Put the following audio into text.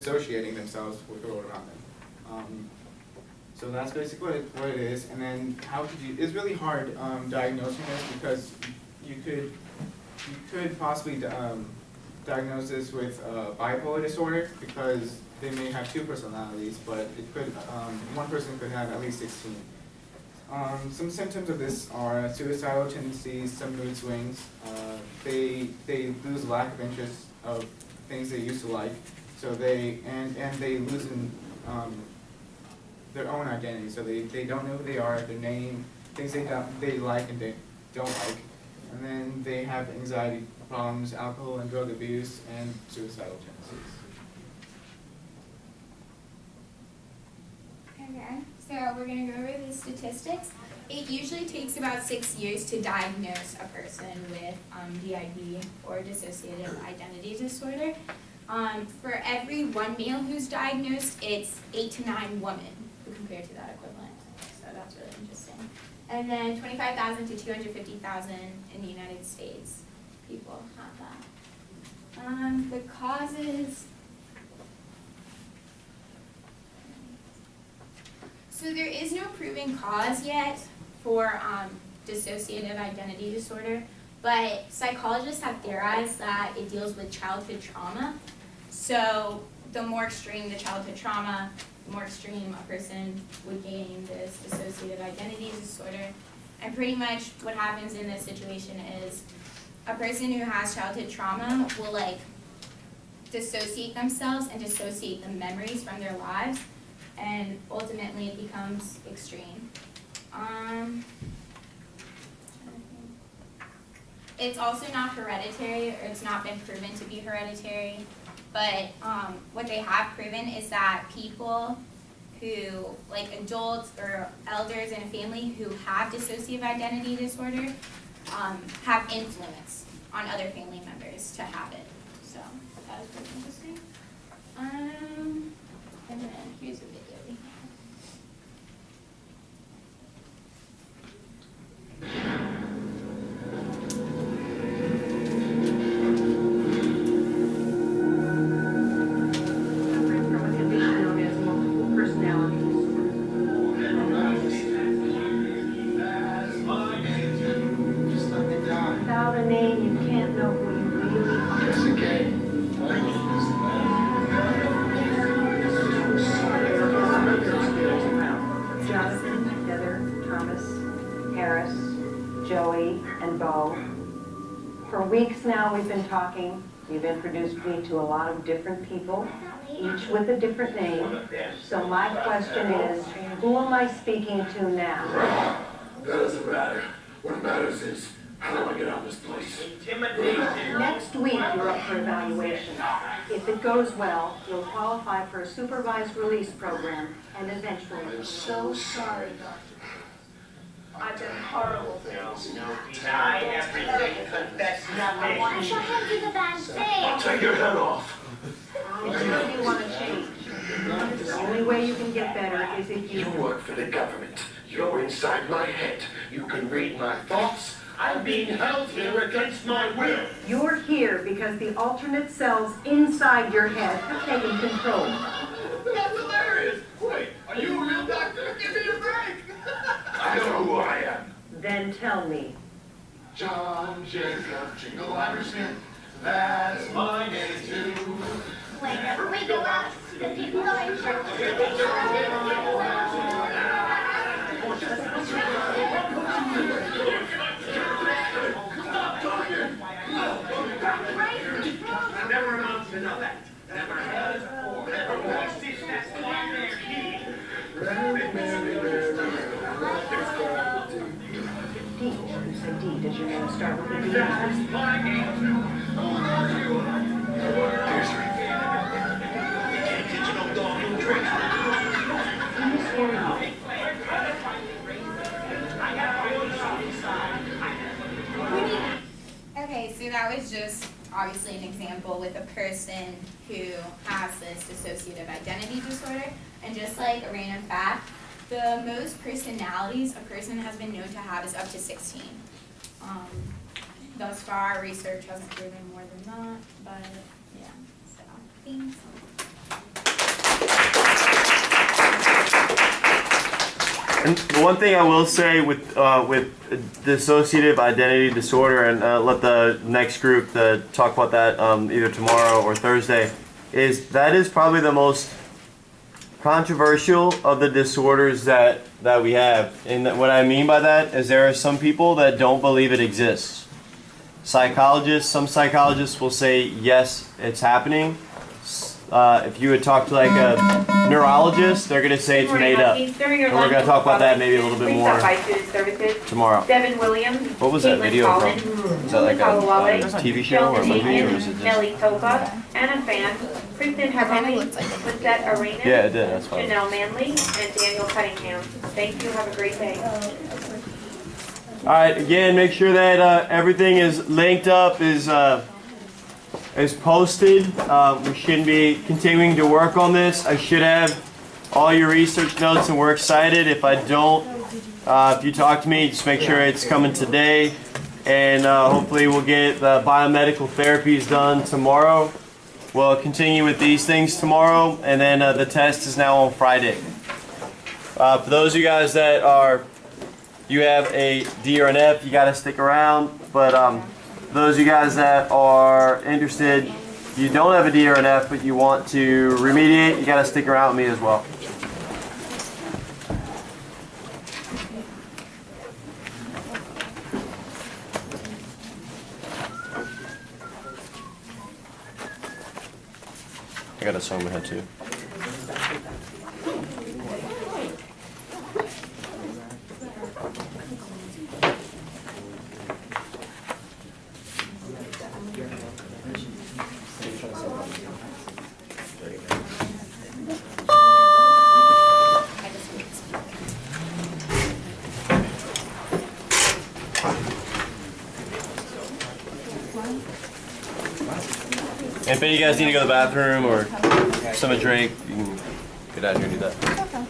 associating themselves with the world around them. So that's basically what it is. And then how could you? It's really hard diagnosing this because you could possibly diagnose this with bipolar disorder because they may have two personalities, but it could one person could have at least 16. Some symptoms of this are suicidal tendencies, some mood swings. They lose lack of interest of things they used to like. So they lose their own identity. So they don't know who they are, their name, things they like and they don't like. And then they have anxiety problems, alcohol and drug abuse, and suicidal tendencies. Okay, so we're going to go over the statistics. It usually takes about 6 years to diagnose a person with DID or dissociative identity disorder. For every 1 male who's diagnosed, it's 8 to 9 women who compare to that equivalent. So that's really interesting. And then 25,000 to 250,000 in the United States people have that. The causes. So there is no proven cause yet for dissociative identity disorder, but psychologists have theorized that it deals with childhood trauma. So the more extreme the childhood trauma, the more extreme a person would gain this dissociative identity disorder. And pretty much what happens in this situation is a person who has childhood trauma will dissociate themselves and dissociate the memories from their lives, and ultimately it becomes extreme. It's also not hereditary, or it's not been proven to be hereditary, but what they have proven is that people who, adults or elders in a family who have dissociative identity disorder have influence on other family members to have it. So that was pretty interesting. And then here's a video we have. For weeks now we've been talking. You've introduced me to a lot of different people, each with a different name. So my question is, who am I speaking to now? That doesn't matter. What matters is, how do I get out of this place? Next week you're up for evaluation. If it goes well, you'll qualify for a supervised release program and eventually... I'm so sorry, Doctor. I've done horrible things. Deny everything, confess nothing. Why should I do the bad thing? I'll take your head off. It's good you want to change. The only way you can get better is if You work for the government. You're inside my head. You can read my thoughts. I'm being held here against my will. You're here because the alternate cells inside your head have taken control. That's hilarious. Wait, are you a real doctor? Give me a break. I know who I am. Then tell me. John Jacob Jingle Iverson. That's my name too. Whenever we go out, the people going Stop talking. Never amounts to nothing. Never has or never was. That's why they're here. D. You said D. Does your name start with a D? That's my name too. Who are you? Here's your You can't teach no dog new tricks. In this area. Okay, so that was just obviously an example with a person who has this dissociative identity disorder. And just like a random fact, the most personalities a person has been known to have is up to 16. Thus far, research hasn't proven more than that, but yeah, so thanks. And the one thing I will say with dissociative identity disorder, and let the next group talk about that either tomorrow or Thursday, is that is probably the most controversial of the disorders that we have. And what I mean by that is there are some people that don't believe it exists. Some psychologists will say yes, it's happening. If you would talk to like a neurologist, they're going to say it's made up. And we're going to talk about that maybe a little bit more tomorrow. Devin Williams. What was that Caitlin video Collins, from? Is that like a Kalawale, TV show or a movie, or is it just? Nelly Topa, Anna Fan, Kristen Henry, Lizette Arenas, Yeah, it did. That's fine. Janelle Manley, and Daniel Cunningham. Thank you. Have a great day. All right. Again, make sure that everything is linked up, is posted. We shouldn't be continuing to work on this. I should have all your research notes, and we're excited. If I don't, if you talk to me, just make sure it's coming today, and hopefully we'll get the biomedical therapies done tomorrow. We'll continue with these things tomorrow, and then the test is now on Friday. For those of you guys that you have a D or an F, you got to stick around. But those of you guys that are interested, you don't have a D or an F, but you want to remediate, you got to stick around with me as well. I got a song in my head too. And if any of you guys need to go to the bathroom or some a drink, you can get out here and do that.